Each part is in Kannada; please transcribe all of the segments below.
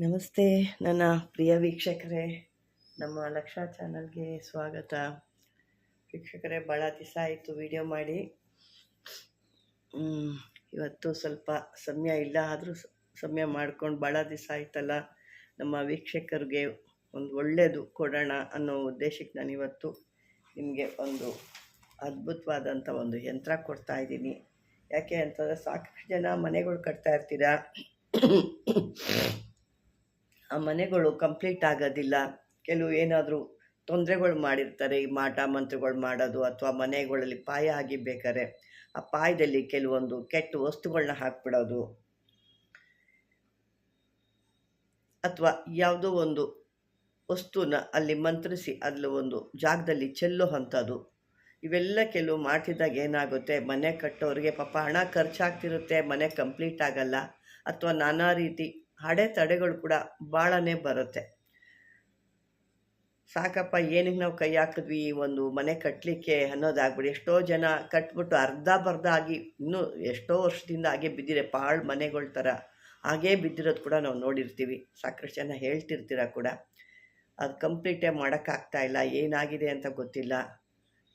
ನಮಸ್ತೆ ನನ್ನ ಪ್ರಿಯ ವೀಕ್ಷಕರೇ, ನಮ್ಮ ಲಕ್ಷ ಚಾನಲ್ಗೆ ಸ್ವಾಗತ. ವೀಕ್ಷಕರೇ, ಭಾಳ ದಿವಸ ಆಯಿತು ವಿಡಿಯೋ ಮಾಡಿ. ಇವತ್ತು ಸ್ವಲ್ಪ ಸಮಯ ಇಲ್ಲ, ಆದರೂ ಸಮಯ ಮಾಡ್ಕೊಂಡು ಭಾಳ ದಿವಸ ಆಯ್ತಲ್ಲ, ನಮ್ಮ ವೀಕ್ಷಕರಿಗೆ ಒಂದು ಒಳ್ಳೆಯದು ಕೊಡೋಣ ಅನ್ನೋ ಉದ್ದೇಶಕ್ಕೆ ನಾನು ಇವತ್ತು ನಿಮಗೆ ಒಂದು ಅದ್ಭುತವಾದಂಥ ಒಂದು ಯಂತ್ರ ಕೊಡ್ತಾಯಿದ್ದೀನಿ. ಯಾಕೆ ಅಂತಂದರೆ, ಸಾಕಷ್ಟು ಜನ ಮನೆಗಳು ಕಟ್ತಾ ಇರ್ತೀರ, ಆ ಮನೆಗಳು ಕಂಪ್ಲೀಟ್ ಆಗೋದಿಲ್ಲ. ಕೆಲವು ಏನಾದರೂ ತೊಂದರೆಗಳು ಮಾಡಿರ್ತಾರೆ, ಈ ಮಾಟ ಮಂತ್ರಗಳು ಮಾಡೋದು, ಅಥವಾ ಮನೆಗಳಲ್ಲಿ ಪಾಯ ಆಗಿಬೇಕಾದ್ರೆ ಆ ಪಾಯದಲ್ಲಿ ಕೆಲವೊಂದು ಕೆಟ್ಟ ವಸ್ತುಗಳನ್ನ ಹಾಕ್ಬಿಡೋದು, ಅಥವಾ ಯಾವುದೋ ಒಂದು ವಸ್ತುನ ಅಲ್ಲಿ ಮಂತ್ರಿಸಿ ಅಲ್ಲಿ ಒಂದು ಜಾಗದಲ್ಲಿ ಚೆಲ್ಲೋ ಅಂಥದ್ದು. ಇವೆಲ್ಲ ಕೆಲವು ಮಾಡ್ತಿದ್ದಾಗ ಏನಾಗುತ್ತೆ, ಮನೆ ಕಟ್ಟೋರಿಗೆ ಪಾಪ ಹಣ ಖರ್ಚಾಗ್ತಿರುತ್ತೆ, ಮನೆ ಕಂಪ್ಲೀಟ್ ಆಗಲ್ಲ, ಅಥವಾ ನಾನಾ ರೀತಿ ಅಡೆತಡೆಗಳು ಕೂಡ ಭಾಳನೇ ಬರುತ್ತೆ. ಸಾಕಪ್ಪ, ಏನಕ್ಕೆ ನಾವು ಕೈ ಹಾಕಿದ್ವಿ ಒಂದು ಮನೆ ಕಟ್ಟಲಿಕ್ಕೆ ಅನ್ನೋದಾಗ್ಬಿಡಿ. ಎಷ್ಟೋ ಜನ ಕಟ್ಬಿಟ್ಟು ಅರ್ಧ ಬರ್ಧ ಆಗಿ ಇನ್ನೂ ಎಷ್ಟೋ ವರ್ಷದಿಂದ ಹಾಗೆ ಬಿದ್ದಿದೆ, ಪಾಳು ಮನೆಗಳ ಥರ ಹಾಗೇ ಬಿದ್ದಿರೋದು ಕೂಡ ನಾವು ನೋಡಿರ್ತೀವಿ. ಸಾಕಷ್ಟು ಜನ ಹೇಳ್ತಿರ್ತೀರ ಕೂಡ, ಅದು ಕಂಪ್ಲೀಟೇ ಮಾಡೋಕ್ಕಾಗ್ತಾಯಿಲ್ಲ, ಏನಾಗಿದೆ ಅಂತ ಗೊತ್ತಿಲ್ಲ.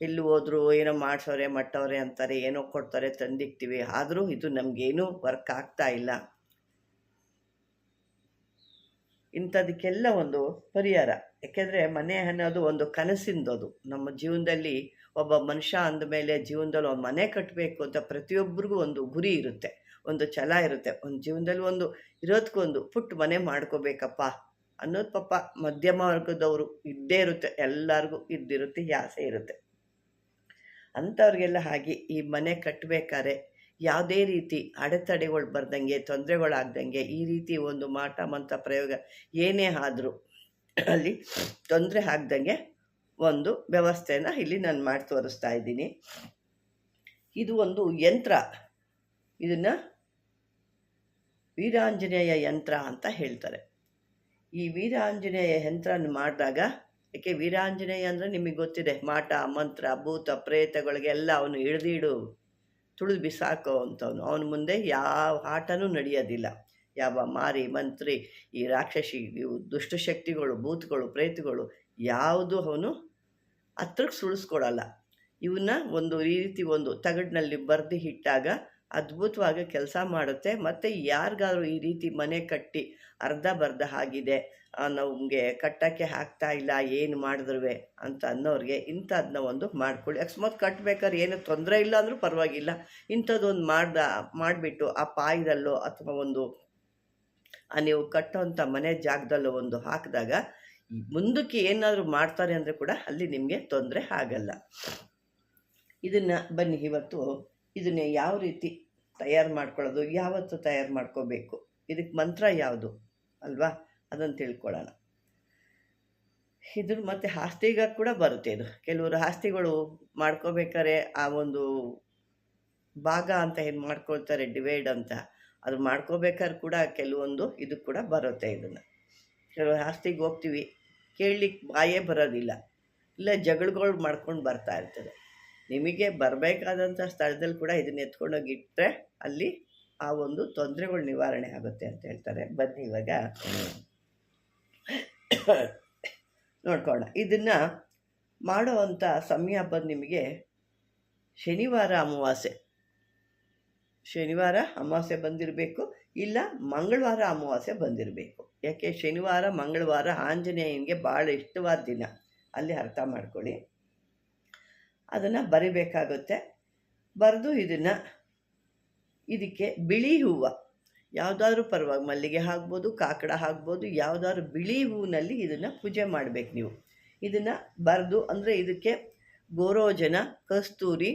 ಎಲ್ಲಿ ಹೋದ್ರು ಏನೋ ಮಾಡಿಸೋರೆ ಮಟ್ಟವ್ರೆ ಅಂತಾರೆ, ಏನೋ ಕೊಡ್ತಾರೆ ತಂದಿಕ್ತೀವಿ, ಆದರೂ ಇದು ನಮಗೇನೂ ವರ್ಕ್ ಆಗ್ತಾಯಿಲ್ಲ. ಇಂಥದಕ್ಕೆಲ್ಲ ಒಂದು ಪರಿಹಾರ. ಯಾಕೆಂದರೆ ಮನೆ ಅನ್ನೋದು ಒಂದು ಕನಸಿಂದದು. ನಮ್ಮ ಜೀವನದಲ್ಲಿ ಒಬ್ಬ ಮನುಷ್ಯ ಅಂದಮೇಲೆ ಜೀವನದಲ್ಲಿ ಒಂದು ಮನೆ ಕಟ್ಟಬೇಕು ಅಂತ ಪ್ರತಿಯೊಬ್ಬರಿಗೂ ಒಂದು ಗುರಿ ಇರುತ್ತೆ, ಒಂದು ಛಲ ಇರುತ್ತೆ. ಒಂದು ಜೀವನದಲ್ಲಿ ಒಂದು ಇರೋದಕ್ಕೊಂದು ಪುಟ್ಟ ಮನೆ ಮಾಡ್ಕೋಬೇಕಪ್ಪ ಅನ್ನೋದು ಪಾಪ ಮಧ್ಯಮ ವರ್ಗದವರು ಇದ್ದೇ ಇರುತ್ತೆ, ಎಲ್ಲರಿಗೂ ಇದ್ದಿರುತ್ತೆ, ಈ ಆಸೆ ಇರುತ್ತೆ. ಅಂಥವ್ರಿಗೆಲ್ಲ ಹಾಗೆ ಈ ಮನೆ ಕಟ್ಟಬೇಕಾದ್ರೆ ಯಾವುದೇ ರೀತಿ ಅಡೆತಡೆಗಳು ಬರ್ದಂಗೆ, ತೊಂದರೆಗಳಾಗ್ದಂಗೆ, ಈ ರೀತಿ ಒಂದು ಮಾಟ ಮಂತ್ರ ಪ್ರಯೋಗ ಏನೇ ಆದರೂ ಅಲ್ಲಿ ತೊಂದರೆ ಆಗ್ದಂಗೆ ಒಂದು ವ್ಯವಸ್ಥೆನ ಇಲ್ಲಿ ನಾನು ಮಾಡಿ ತೋರಿಸ್ತಾ ಇದ್ದೀನಿ. ಇದು ಒಂದು ಯಂತ್ರ, ಇದನ್ನು ವೀರಾಂಜನೇಯ ಯಂತ್ರ ಅಂತ ಹೇಳ್ತಾರೆ. ಈ ವೀರಾಂಜನೇಯ ಯಂತ್ರನ ಮಾಡಿದಾಗ, ಯಾಕೆ ವೀರಾಂಜನೇಯ ಅಂದರೆ ನಿಮಗೆ ಗೊತ್ತಿದೆ, ಮಾಟ ಮಂತ್ರ ಭೂತ ಪ್ರೇತಗಳಿಗೆಲ್ಲ ಅವನು ಹಿಡಿದಿಡು ತುಳಿದು ಬಿಸಾಕೋ ಅಂಥವನು. ಅವನ ಮುಂದೆ ಯಾವ ಆಟನೂ ನಡೆಯೋದಿಲ್ಲ. ಯಾವ ಮಾರಿ ಮಂತ್ರಿ, ಈ ರಾಕ್ಷಸಿ, ಇವು ದುಷ್ಟಶಕ್ತಿಗಳು, ಭೂತಗಳು, ಪ್ರೇತಗಳು ಯಾವುದು ಅವನು ಹತ್ರಕ್ಕೆ ಸುಳಿಸ್ಕೊಡಲ್ಲ. ಇವನ್ನ ಒಂದು ರೀತಿ ಒಂದು ತಗಡಿನಲ್ಲಿ ಬರೆದು ಇಟ್ಟಾಗ ಅದ್ಭುತವಾಗಿ ಕೆಲಸ ಮಾಡುತ್ತೆ. ಮತ್ತು ಯಾರಿಗಾದ್ರೂ ಈ ರೀತಿ ಮನೆ ಕಟ್ಟಿ ಅರ್ಧ ಬರ್ಧ ಆಗಿದೆ, ನಮಗೆ ಕಟ್ಟೋಕ್ಕೆ ಆಗ್ತಾ ಇಲ್ಲ, ಏನು ಮಾಡಿದ್ರೂ ಅಂತ ಅನ್ನೋರಿಗೆ ಇಂಥದನ್ನ ಒಂದು ಮಾಡ್ಕೊಳ್ಳಿ. ಅಕಸ್ಮಾತ್ ಕಟ್ಟಬೇಕಾದ್ರೆ ಏನು ತೊಂದರೆ ಇಲ್ಲ ಅಂದರೂ ಪರವಾಗಿಲ್ಲ, ಇಂಥದ್ದೊಂದು ಮಾಡಿಬಿಟ್ಟು ಆ ಪಾಯದಲ್ಲೋ ಅಥವಾ ಒಂದು ನೀವು ಕಟ್ಟೋಂಥ ಮನೆ ಜಾಗದಲ್ಲೋ ಒಂದು ಹಾಕಿದಾಗ ಮುಂದಕ್ಕೆ ಏನಾದರೂ ಮಾಡ್ತಾರೆ ಅಂದರೆ ಕೂಡ ಅಲ್ಲಿ ನಿಮಗೆ ತೊಂದರೆ ಆಗಲ್ಲ. ಇದನ್ನು ಬನ್ನಿ ಇವತ್ತು ಇದನ್ನೇ ಯಾವ ರೀತಿ ತಯಾರು ಮಾಡ್ಕೊಳ್ಳೋದು, ಯಾವತ್ತು ತಯಾರು ಮಾಡ್ಕೋಬೇಕು, ಇದಕ್ಕೆ ಮಂತ್ರ ಯಾವುದು ಅಲ್ವಾ, ಅದನ್ನು ತಿಳ್ಕೊಳ್ಳೋಣ. ಇದ್ರ ಮತ್ತು ಆಸ್ತಿಗ ಕೂಡ ಬರುತ್ತೆ. ಇದು ಕೆಲವರು ಆಸ್ತಿಗಳು ಮಾಡ್ಕೋಬೇಕಾದ್ರೆ ಆ ಒಂದು ಭಾಗ ಅಂತ ಏನು ಮಾಡ್ಕೊಳ್ತಾರೆ, ಡಿವೈಡ್ ಅಂತ, ಅದು ಮಾಡ್ಕೋಬೇಕಾದ್ರೆ ಕೂಡ ಕೆಲವೊಂದು ಇದು ಕೂಡ ಬರುತ್ತೆ. ಇದನ್ನು ಕೆಲವು ಆಸ್ತಿಗೆ ಹೋಗ್ತೀವಿ, ಕೇಳಲಿಕ್ಕೆ ಬಾಯೇ ಬರೋದಿಲ್ಲ, ಇಲ್ಲ ಜಗಳಗಳು ಮಾಡ್ಕೊಂಡು ಬರ್ತಾ ಇರ್ತದೆ. ನಿಮಗೆ ಬರಬೇಕಾದಂಥ ಸ್ಥಳದಲ್ಲಿ ಕೂಡ ಇದನ್ನ ಎತ್ಕೊಂಡೋಗಿ ಇಟ್ಟರೆ ಅಲ್ಲಿ ಆ ಒಂದು ತೊಂದರೆಗಳು ನಿವಾರಣೆ ಆಗುತ್ತೆ ಅಂತ ಹೇಳ್ತಾರೆ. ಬನ್ನಿ ಇವಾಗ ನೋಡ್ಕೊಳ್ಳೋಣ. ಇದನ್ನು ಮಾಡೋವಂಥ ಸಮಯ ಬಂದು ನಿಮಗೆ ಶನಿವಾರ ಅಮಾವಾಸ್ಯೆ ಬಂದಿರಬೇಕು, ಇಲ್ಲ ಮಂಗಳವಾರ ಅಮಾವಾಸ್ಯೆ ಬಂದಿರಬೇಕು. ಯಾಕೆ ಶನಿವಾರ ಮಂಗಳವಾರ ಆಂಜನೇಯನಿಗೆ ಭಾಳ ಇಷ್ಟವಾದ ದಿನ, ಅಲ್ಲಿ ಅರ್ಥ ಮಾಡ್ಕೊಳ್ಳಿ. ಅದನ್ನು ಬರಿಬೇಕಾಗುತ್ತೆ. ಬರೆದು ಇದಕ್ಕೆ ಬಿಳಿ ಹೂವು ಯಾವುದಾದ್ರೂ ಪರವಾಗಿ, ಮಲ್ಲಿಗೆ ಹಾಕ್ಬೋದು, ಕಾಕಡ ಹಾಕ್ಬೋದು, ಯಾವುದಾದ್ರೂ ಬಿಳಿ ಹೂವಿನಲ್ಲಿ ಇದನ್ನು ಪೂಜೆ ಮಾಡಬೇಕು ನೀವು. ಇದನ್ನು ಬರೆದು, ಅಂದರೆ ಇದಕ್ಕೆ ಗೋರೋಜನ, ಕಸ್ತೂರಿ,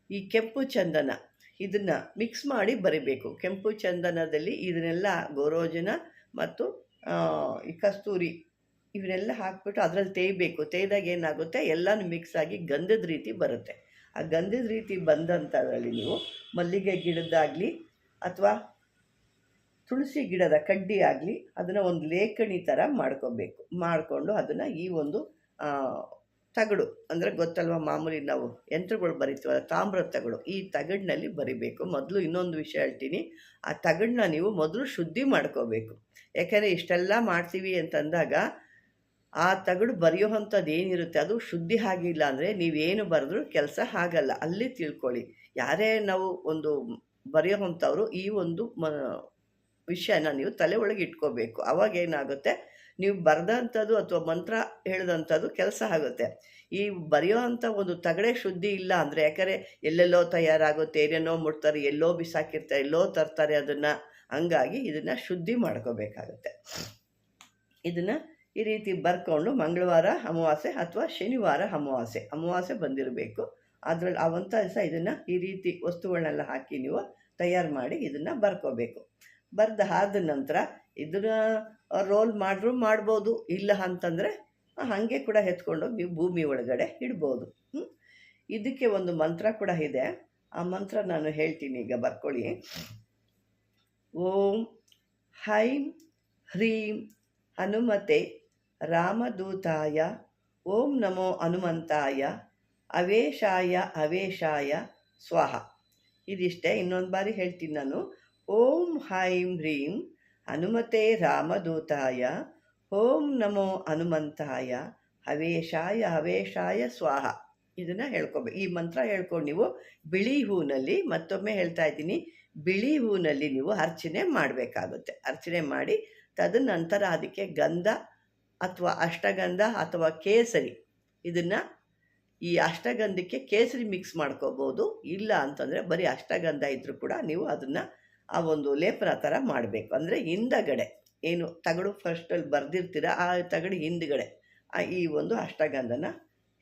ಈ ಕೆಂಪು ಚಂದನ ಇದನ್ನು ಮಿಕ್ಸ್ ಮಾಡಿ ಬರಿಬೇಕು. ಕೆಂಪು ಚಂದನದಲ್ಲಿ ಇದನ್ನೆಲ್ಲ ಗೋರೋಜನ ಮತ್ತು ಈ ಕಸ್ತೂರಿ ಇವನ್ನೆಲ್ಲ ಹಾಕ್ಬಿಟ್ಟು ಅದರಲ್ಲಿ ತೇಯಬೇಕು. ತೇಯ್ದಾಗ ಏನಾಗುತ್ತೆ, ಎಲ್ಲನೂ ಮಿಕ್ಸ್ ಆಗಿ ಗಂಧದ ರೀತಿ ಬರುತ್ತೆ. ಆ ಗಂಧದ ರೀತಿ ಬಂದಂಥದ್ರಲ್ಲಿ ನೀವು ಮಲ್ಲಿಗೆ ಗಿಡದಾಗಲಿ ಅಥವಾ ತುಳಸಿ ಗಿಡದ ಕಡ್ಡಿ ಆಗಲಿ ಅದನ್ನು ಒಂದು ಲೇಖಣಿ ಥರ ಮಾಡ್ಕೋಬೇಕು. ಮಾಡಿಕೊಂಡು ಅದನ್ನು ಈ ಒಂದು ತಗಡು ಅಂದರೆ ಗೊತ್ತಲ್ವ, ಮಾಮೂಲಿ ನಾವು ಯಂತ್ರಗಳು ಬರಿತೀವಲ್ಲ, ತಾಮ್ರದ ತಗಡು, ಈ ತಗಡಿನಲ್ಲಿ ಬರಿಬೇಕು. ಮೊದಲು ಇನ್ನೊಂದು ವಿಷಯ ಹೇಳ್ತೀನಿ, ಆ ತಗಡನ್ನ ನೀವು ಮೊದಲು ಶುದ್ಧಿ ಮಾಡ್ಕೋಬೇಕು. ಯಾಕೆಂದರೆ ಇಷ್ಟೆಲ್ಲ ಮಾಡ್ತೀವಿ ಅಂತಂದಾಗ ಆ ತಗಡು ಬರೆಯೋವಂಥದ್ದು ಏನಿರುತ್ತೆ ಅದು ಶುದ್ಧಿ ಆಗಿಲ್ಲ ಅಂದರೆ ನೀವೇನು ಬರೆದ್ರೂ ಕೆಲಸ ಆಗಲ್ಲ. ಅಲ್ಲಿ ತಿಳ್ಕೊಳ್ಳಿ, ಯಾರೇ ನಾವು ಒಂದು ಬರೆಯೋವಂಥವ್ರು ಈ ಒಂದು ವಿಷಯನ ನೀವು ತಲೆ ಒಳಗೆ ಇಟ್ಕೋಬೇಕು. ಅವಾಗ ಏನಾಗುತ್ತೆ, ನೀವು ಬರೆದಂಥದ್ದು ಅಥವಾ ಮಂತ್ರ ಹೇಳಿದಂಥದ್ದು ಕೆಲಸ ಆಗುತ್ತೆ. ಈ ಬರೆಯೋ ಅಂಥ ಒಂದು ತಗಡೆ ಶುದ್ಧಿ ಇಲ್ಲ ಅಂದರೆ, ಯಾಕಂದರೆ ಎಲ್ಲೆಲ್ಲೋ ತಯಾರಾಗುತ್ತೆ, ಏನೇನೋ ಮುಟ್ತಾರೆ, ಎಲ್ಲೋ ಬಿಸಾಕಿರ್ತಾರೆ, ಎಲ್ಲೋ ತರ್ತಾರೆ ಅದನ್ನು. ಹಂಗಾಗಿ ಇದನ್ನು ಶುದ್ಧಿ ಮಾಡ್ಕೋಬೇಕಾಗುತ್ತೆ. ಇದನ್ನು ಈ ರೀತಿ ಬರ್ಕೊಂಡು ಮಂಗಳವಾರ ಅಮಾವಾಸ್ಯೆ ಅಥವಾ ಶನಿವಾರ ಅಮಾವಾಸ್ಯೆ ಬಂದಿರಬೇಕು. ಅದರಲ್ಲಿ ಅವಂಥ ದಿವಸ ಇದನ್ನು ಈ ರೀತಿ ವಸ್ತುಗಳನ್ನೆಲ್ಲ ಹಾಕಿ ನೀವು ತಯಾರು ಮಾಡಿ ಇದನ್ನು ಬರ್ಕೋಬೇಕು. ಬರೆದು ಆದ ನಂತರ ಇದನ್ನು ರೋಲ್ ಮಾಡ್ರೂ ಮಾಡ್ಬೋದು, ಇಲ್ಲ ಅಂತಂದರೆ ಹಾಗೆ ಕೂಡ ಎತ್ಕೊಂಡೋಗಿ ನೀವು ಭೂಮಿ ಒಳಗಡೆ ಇಡ್ಬೋದು. ಇದಕ್ಕೆ ಒಂದು ಮಂತ್ರ ಕೂಡ ಇದೆ, ಆ ಮಂತ್ರ ನಾನು ಹೇಳ್ತೀನಿ, ಈಗ ಬರ್ಕೊಳ್ಳಿ. ಓಂ ಹೈಂ ಹ್ರೀಂ ಹನುಮತೆ ರಾಮದೂತಾಯ ಓಂ ನಮೋ ಹನುಮಂತಾಯ ಅವೇಶಾಯ ಸ್ವಾಹ. ಇದಿಷ್ಟೇ. ಇನ್ನೊಂದು ಬಾರಿ ಹೇಳ್ತೀನಿ ನಾನು. ಓಂ ಹೈಂ ಹ್ರೀಂ ಹನುಮತೆ ರಾಮದೂತಾಯ ಓಂ ನಮೋ ಹನುಮಂತಾಯ ಅವೇಶಾಯ ಸ್ವಾಹ. ಇದನ್ನು ಹೇಳ್ಕೊಬೇಕು. ಈ ಮಂತ್ರ ಹೇಳ್ಕೊಂಡು ನೀವು ಬಿಳಿ ಹೂನಲ್ಲಿ, ಮತ್ತೊಮ್ಮೆ ಹೇಳ್ತಾ ಇದ್ದೀನಿ, ಬಿಳಿ ಹೂನಲ್ಲಿ ನೀವು ಅರ್ಚನೆ ಮಾಡಬೇಕಾಗುತ್ತೆ. ಅರ್ಚನೆ ಮಾಡಿ ತದನಂತರ ಅದಕ್ಕೆ ಗಂಧ ಅಥವಾ ಅಷ್ಟಗಂಧ ಅಥವಾ ಕೇಸರಿ, ಇದನ್ನು ಈ ಅಷ್ಟಗಂಧಕ್ಕೆ ಕೇಸರಿ ಮಿಕ್ಸ್ ಮಾಡ್ಕೋಬೋದು. ಇಲ್ಲ ಅಂತಂದರೆ ಬರೀ ಅಷ್ಟಗಂಧ ಇದ್ದರೂ ಕೂಡ ನೀವು ಅದನ್ನು ಆ ಒಂದು ಲೇಪನ ಥರ ಮಾಡಬೇಕು. ಅಂದರೆ ಹಿಂದಗಡೆ ಏನು ತಗಡು ಫಸ್ಟಲ್ಲಿ ಬರೆದಿರ್ತೀರ, ಆ ತಗಡು ಹಿಂದುಗಡೆ ಈ ಒಂದು ಅಷ್ಟಗಂಧನ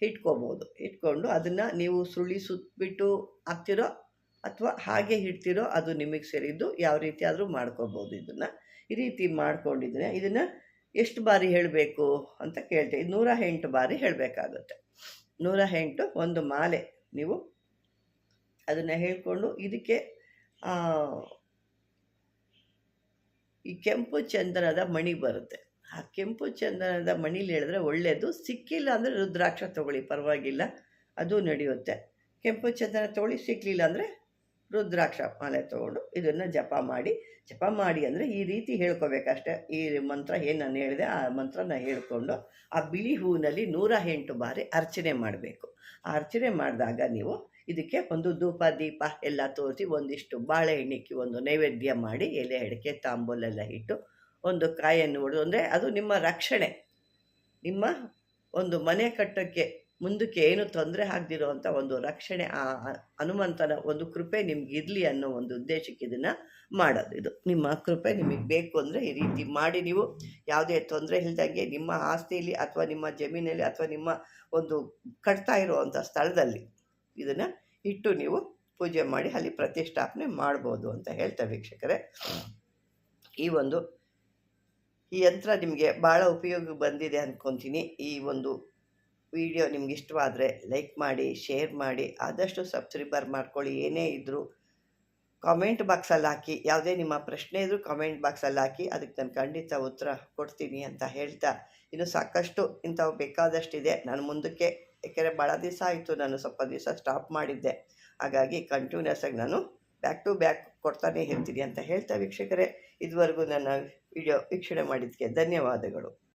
ಇಟ್ಕೋಬೋದು. ಇಟ್ಕೊಂಡು ಅದನ್ನು ನೀವು ಸುಳಿ ಸುತ್ತಬಿಟ್ಟು ಹಾಕ್ತಿರೋ ಅಥವಾ ಹಾಗೆ ಇಡ್ತಿರೋ ಅದು ನಿಮಗೆ ಸೇರಿದ್ದು, ಯಾವ ರೀತಿ ಆದರೂ ಮಾಡ್ಕೋಬೋದು. ಇದನ್ನು ಈ ರೀತಿ ಮಾಡ್ಕೊಂಡಿದ್ರೆ ಇದನ್ನು ಎಷ್ಟು ಬಾರಿ ಹೇಳಬೇಕು ಅಂತ ಕೇಳ್ತೀವಿ. 108 ಬಾರಿ ಹೇಳಬೇಕಾಗುತ್ತೆ. 108 ಒಂದು ಮಾಲೆ ನೀವು ಅದನ್ನು ಹೇಳ್ಕೊಂಡು, ಇದಕ್ಕೆ ಈ ಕೆಂಪು ಚಂದನದ ಮಣಿ ಬರುತ್ತೆ, ಆ ಕೆಂಪು ಚಂದನದ ಮಣಿಲಿ ಹೇಳಿದ್ರೆ ಒಳ್ಳೆಯದು. ಸಿಕ್ಕಿಲ್ಲ ಅಂದರೆ ರುದ್ರಾಕ್ಷ ತೊಗೊಳ್ಳಿ, ಪರವಾಗಿಲ್ಲ, ಅದು ನಡೆಯುತ್ತೆ. ಕೆಂಪು ಚಂದನ ತೊಗೊಳ್ಳಿ, ಸಿಕ್ಕಲಿಲ್ಲ ಅಂದರೆ ರುದ್ರಾಕ್ಷ ಮಾಲೆ ತೊಗೊಂಡು ಇದನ್ನು ಜಪ ಮಾಡಿ ಅಂದರೆ ಈ ರೀತಿ ಹೇಳ್ಕೊಬೇಕಷ್ಟೇ. ಈ ಮಂತ್ರ ಏನು ನಾನು ಹೇಳಿದೆ ಆ ಮಂತ್ರನ ಹೇಳ್ಕೊಂಡು ಆ ಬಿಳಿ ಹೂವಿನಲ್ಲಿ 108 ಬಾರಿ ಅರ್ಚನೆ ಮಾಡಬೇಕು. ಆ ಅರ್ಚನೆ ಮಾಡಿದಾಗ ನೀವು ಇದಕ್ಕೆ ಒಂದು ಧೂಪ ದೀಪ ಎಲ್ಲ ತೋರಿಸಿ, ಒಂದಿಷ್ಟು ಬಾಳೆಹಣ್ಣಿಕ್ಕಿ ಒಂದು ನೈವೇದ್ಯ ಮಾಡಿ, ಎಲೆ ಅಡಿಕೆ ತಾಂಬೂಲೆಲ್ಲ ಇಟ್ಟು ಒಂದು ಕಾಯನ್ನು ಹೊಡೆದು, ಅಂದರೆ ಅದು ನಿಮ್ಮ ರಕ್ಷಣೆ, ನಿಮ್ಮ ಒಂದು ಮನೆ ಕಟ್ಟೋಕ್ಕೆ ಮುಂದಕ್ಕೆ ಏನು ತೊಂದರೆ ಆಗದಿರೋ ಅಂಥ ಒಂದು ರಕ್ಷಣೆ, ಆ ಹನುಮಂತನ ಒಂದು ಕೃಪೆ ನಿಮ್ಗೆ ಇರಲಿ ಅನ್ನೋ ಒಂದು ಉದ್ದೇಶಕ್ಕೆ ಇದನ್ನು ಮಾಡೋದು. ಇದು ನಿಮ್ಮ ಕೃಪೆ ನಿಮಗೆ ಬೇಕು ಅಂದರೆ ಈ ರೀತಿ ಮಾಡಿ, ನೀವು ಯಾವುದೇ ತೊಂದರೆ ಇಲ್ದಂಗೆ ನಿಮ್ಮ ಆಸ್ತಿಯಲ್ಲಿ ಅಥವಾ ನಿಮ್ಮ ಜಮೀನಲ್ಲಿ ಅಥವಾ ನಿಮ್ಮ ಒಂದು ಕಟ್ತಾ ಇರುವಂಥ ಸ್ಥಳದಲ್ಲಿ ಇದನ್ನು ಇಟ್ಟು ನೀವು ಪೂಜೆ ಮಾಡಿ ಅಲ್ಲಿ ಪ್ರತಿಷ್ಠಾಪನೆ ಮಾಡ್ಬೋದು ಅಂತ ಹೇಳ್ತಾ ವೀಕ್ಷಕರೇ, ಈ ಯಂತ್ರ ನಿಮಗೆ ಭಾಳ ಉಪಯೋಗ ಬಂದಿದೆ ಅಂದ್ಕೊತೀನಿ. ಈ ಒಂದು ವಿಡಿಯೋ ನಿಮ್ಗೆ ಇಷ್ಟವಾದರೆ ಲೈಕ್ ಮಾಡಿ, ಶೇರ್ ಮಾಡಿ, ಆದಷ್ಟು ಸಬ್ಸ್ಕ್ರೈಬರ್ ಮಾಡ್ಕೊಳ್ಳಿ. ಏನೇ ಇದ್ದರೂ ಕಾಮೆಂಟ್ ಬಾಕ್ಸಲ್ಲಿ ಹಾಕಿ, ಯಾವುದೇ ನಿಮ್ಮ ಪ್ರಶ್ನೆ ಇದ್ದರೂ ಕಾಮೆಂಟ್ ಬಾಕ್ಸಲ್ಲಿ ಹಾಕಿ, ಅದಕ್ಕೆ ನಾನು ಖಂಡಿತ ಉತ್ತರ ಕೊಡ್ತೀನಿ ಅಂತ ಹೇಳ್ತಾ, ಇನ್ನು ಸಾಕಷ್ಟು ಇಂಥವು ಬೇಕಾದಷ್ಟಿದೆ ನಾನು ಮುಂದಕ್ಕೆ, ಯಾಕೆಂದರೆ ಭಾಳ ದಿವಸ ಆಯಿತು, ನಾನು ಸ್ವಲ್ಪ ದಿವಸ ಸ್ಟಾಪ್ ಮಾಡಿದ್ದೆ, ಹಾಗಾಗಿ ಕಂಟಿನ್ಯೂಸ್ ಆಗಿ ನಾನು ಬ್ಯಾಕ್ ಟು ಬ್ಯಾಕ್ ಕೊಡ್ತಾನೆ ಇರ್ತೀನಿ ಅಂತ ಹೇಳ್ತಾ ವೀಕ್ಷಕರೇ, ಇದುವರೆಗೂ ನನ್ನ ವಿಡಿಯೋ ವೀಕ್ಷಣೆ ಮಾಡಿದ್ದಕ್ಕೆ ಧನ್ಯವಾದಗಳು.